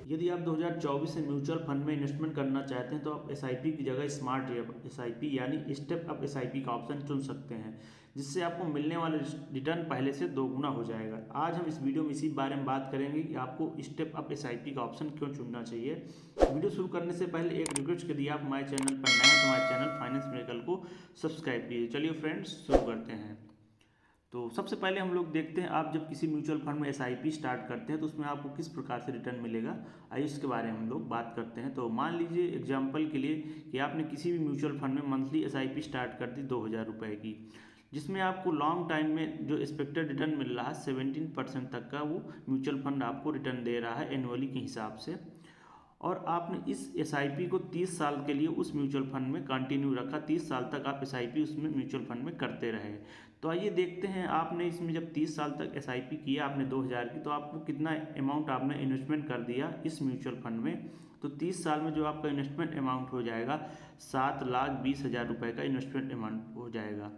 यदि आप 2024 से म्यूचुअल फंड में इन्वेस्टमेंट करना चाहते हैं तो आप एसआईपी की जगह स्मार्ट एसआईपी यानी स्टेप अप एसआईपी का ऑप्शन चुन सकते हैं, जिससे आपको मिलने वाला रिटर्न पहले से दोगुना हो जाएगा। आज हम इस वीडियो में इसी बारे में बात करेंगे कि आपको स्टेप अप एसआईपी का ऑप्शन क्यों चुनना चाहिए। वीडियो शुरू करने से पहले एक रिक्वेस्ट, यदि आप हमारे चैनल पर नए हैं तो हमारे चैनल फाइनेंस मिरेकल को सब्सक्राइब कीजिए। चलिए फ्रेंड्स, शुरू करते हैं। तो सबसे पहले हम लोग देखते हैं, आप जब किसी म्यूचुअल फंड में एसआईपी स्टार्ट करते हैं तो उसमें आपको किस प्रकार से रिटर्न मिलेगा, आइए इसके बारे में हम लोग बात करते हैं। तो मान लीजिए एग्जांपल के लिए कि आपने किसी भी म्यूचुअल फंड में मंथली एसआईपी स्टार्ट कर दी 2000 रुपये की, जिसमें आपको लॉन्ग टाइम में जो एक्सपेक्टेड रिटर्न मिल रहा है 17% तक का वो म्यूचुअल फंड आपको रिटर्न दे रहा है एनुअली के हिसाब से। और आपने इस एसआईपी को 30 साल के लिए उस म्यूचुअल फंड में कंटिन्यू रखा, 30 साल तक आप एसआईपी उसमें म्यूचुअल फंड में करते रहे। तो आइए देखते हैं, आपने इसमें जब 30 साल तक एसआईपी किया आपने 2000 की, तो आपको कितना अमाउंट आपने इन्वेस्टमेंट कर दिया इस म्यूचुअल फंड में। तो 30 साल में जो आपका इन्वेस्टमेंट अमाउंट हो जाएगा 7,20,000 रुपये का इन्वेस्टमेंट अमाउंट हो जाएगा।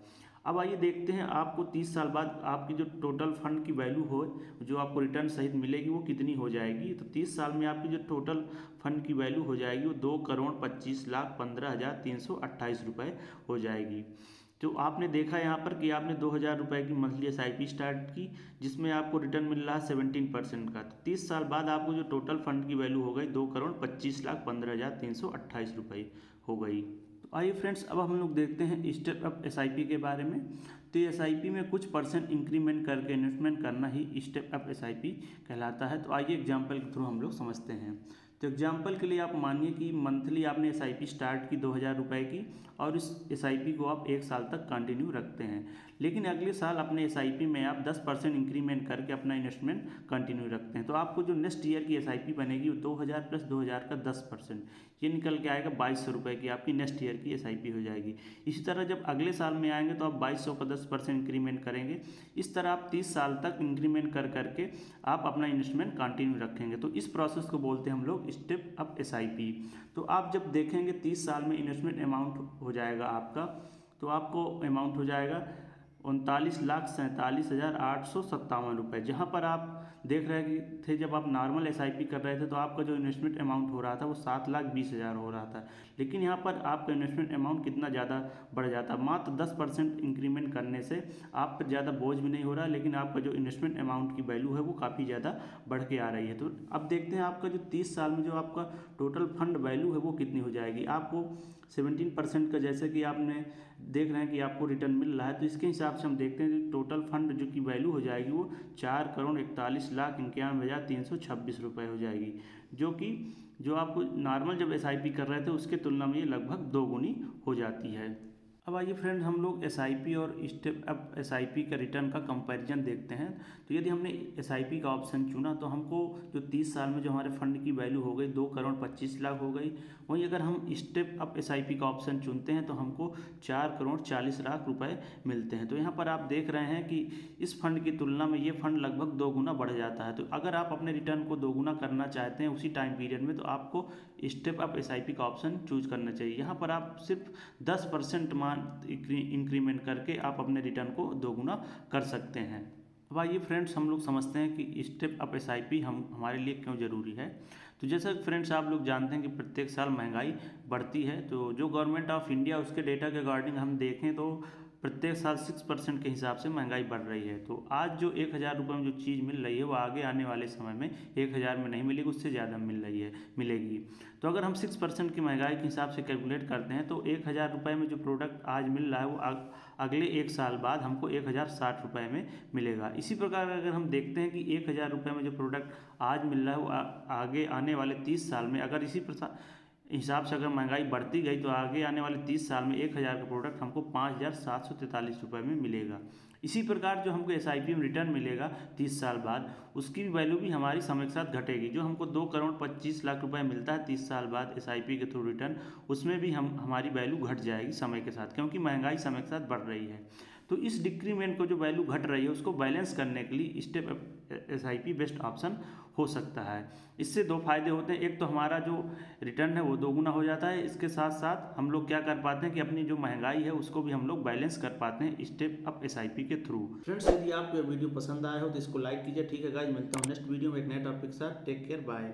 अब आइए देखते हैं आपको 30 साल बाद आपकी जो टोटल फंड की वैल्यू हो, जो आपको रिटर्न सहित मिलेगी, वो कितनी हो जाएगी। तो 30 साल में आपकी जो टोटल फंड की वैल्यू हो जाएगी वो 2,25,15,328 रुपये हो जाएगी। तो आपने देखा यहाँ पर कि आपने 2000 रुपये की मंथली एसआईपी स्टार्ट की, जिसमें आपको रिटर्न मिल रहा है 17% का। तो 30 साल बाद आपको जो टोटल फंड की वैल्यू हो गई 2,25,15,328 रुपये हो गई। तो आइए फ्रेंड्स, अब हम लोग देखते हैं स्टेप अप एसआईपी के बारे में। तो एसआईपी में कुछ परसेंट इंक्रीमेंट करके इन्वेस्टमेंट करना ही स्टेप अप एसआईपी कहलाता है। तो आइए एग्जांपल के थ्रू हम लोग समझते हैं। तो एग्जांपल के लिए आप मानिए कि मंथली आपने एसआईपी स्टार्ट की 2000 रुपये की, और इस एसआईपी को आप 1 साल तक कंटिन्यू रखते हैं। लेकिन अगले साल अपने एसआईपी में आप 10% इंक्रीमेंट करके अपना इन्वेस्टमेंट कंटिन्यू रखते हैं। तो आपको जो नेक्स्ट ईयर की एसआईपी बनेगी वो 2000 प्लस 2000 का 10%, ये निकल के आएगा 2200 रुपये की आपकी नेक्स्ट ईयर की एसआईपी हो जाएगी। इसी तरह जब अगले साल में आएंगे तो आप 2200 का 10% इंक्रीमेंट करेंगे। इस तरह आप 30 साल तक इंक्रीमेंट कर करके आप अपना इन्वेस्टमेंट कंटिन्यू रखेंगे। तो इस प्रोसेस को बोलते हैं हम लोग स्टेप अप एसआईपी। तो आप जब देखेंगे 30 साल में इन्वेस्टमेंट अमाउंट हो जाएगा आपका, तो आपको अमाउंट हो जाएगा 39,47,857 रुपये। जहाँ पर आप देख रहे थे जब आप नॉर्मल एसआईपी कर रहे थे तो आपका जो इन्वेस्टमेंट अमाउंट हो रहा था वो 7,20,000 हो रहा था। लेकिन यहाँ पर आपका इन्वेस्टमेंट अमाउंट कितना ज़्यादा बढ़ जाता, मात्र 10% इंक्रीमेंट करने से आप पर ज़्यादा बोझ भी नहीं हो रहा, लेकिन आपका जो इन्वेस्टमेंट अमाउंट की वैल्यू है वो काफ़ी ज़्यादा बढ़ के आ रही है। तो अब देखते हैं आपका जो 30 साल में जो आपका टोटल फंड वैल्यू है वो कितनी हो जाएगी। आपको 17% का, जैसे कि आपने देख रहे हैं कि आपको रिटर्न मिल रहा है, तो इसके हिसाब से हम देखते हैं कि टोटल फंड जो की वैल्यू हो जाएगी वो 4,41,91,326 रुपये हो जाएगी, जो आपको नॉर्मल जब एसआईपी कर रहे थे उसके तुलना में ये लगभग दोगुनी हो जाती है। अब आइए फ्रेंड्स, हम लोग एसआईपी और स्टेप अप एसआईपी का रिटर्न का कंपैरिजन देखते हैं। तो यदि हमने एसआईपी का ऑप्शन चुना तो हमको जो 30 साल में जो हमारे फंड की वैल्यू हो गई 2,25,00,000 हो गई। वहीं अगर हम स्टेप अप एसआईपी का ऑप्शन चुनते हैं तो हमको 4,40,00,000 रुपये मिलते हैं। तो यहाँ पर आप देख रहे हैं कि इस फंड की तुलना में ये फंड लगभग दोगुना बढ़ जाता है। तो अगर आप अपने रिटर्न को दोगुना करना चाहते हैं उसी टाइम पीरियड में, तो आपको स्टेप अप एसआईपी का ऑप्शन चूज करना चाहिए। यहाँ पर आप सिर्फ 10% इंक्रीमेंट करके आप अपने रिटर्न को दोगुना कर सकते हैं। अब आइए फ्रेंड्स, हम लोग समझते हैं कि स्टेप अप एसआईपी हमारे लिए क्यों ज़रूरी है। तो जैसा फ्रेंड्स आप लोग जानते हैं कि प्रत्येक साल महंगाई बढ़ती है। तो जो गवर्नमेंट ऑफ इंडिया उसके डेटा के अकॉर्डिंग हम देखें तो प्रत्येक साल 6% के हिसाब से महंगाई बढ़ रही है। तो आज जो 1,000 रुपये में जो चीज़ मिल रही है वो आगे आने वाले समय में 1,000 में नहीं मिलेगी, उससे ज़्यादा मिलेगी। तो अगर हम 6% की महंगाई के हिसाब से कैलकुलेट करते हैं तो 1,000 रुपये में जो प्रोडक्ट आज मिल रहा है वो अगले 1 साल बाद हमको 1,060 रुपये में मिलेगा। इसी प्रकार अगर हम देखते हैं कि 1,000 रुपये में जो प्रोडक्ट आज मिल रहा है वो आगे आने वाले 30 साल में, अगर इसी हिसाब से अगर महंगाई बढ़ती गई तो आगे आने वाले 30 साल में 1,000 का प्रोडक्ट हमको 5,743 रुपये में मिलेगा। इसी प्रकार जो हमको एसआईपी में रिटर्न मिलेगा 30 साल बाद, उसकी वैल्यू भी हमारी समय के साथ घटेगी। जो हमको 2,25,00,000 रुपये मिलता है 30 साल बाद एसआईपी के थ्रू रिटर्न, उसमें भी हमारी वैल्यू घट जाएगी समय के साथ, क्योंकि महंगाई समय के साथ बढ़ रही है। तो इस डिक्रीमेंट को जो वैल्यू घट रही है उसको बैलेंस करने के लिए स्टेप एसआईपी बेस्ट ऑप्शन हो सकता है। इससे 2 फायदे होते हैं, एक तो हमारा जो रिटर्न है वो दोगुना हो जाता है, इसके साथ साथ हम लोग क्या कर पाते हैं कि अपनी जो महंगाई है उसको भी हम लोग बैलेंस कर पाते हैं स्टेप अप एसआईपी के थ्रू। फ्रेंड्स, यदि आपको वीडियो पसंद आया हो तो इसको लाइक कीजिए। ठीक है गाइस, मिलता हूँ नेक्स्ट वीडियो में एक नए टॉपिक के साथ। Take care, bye.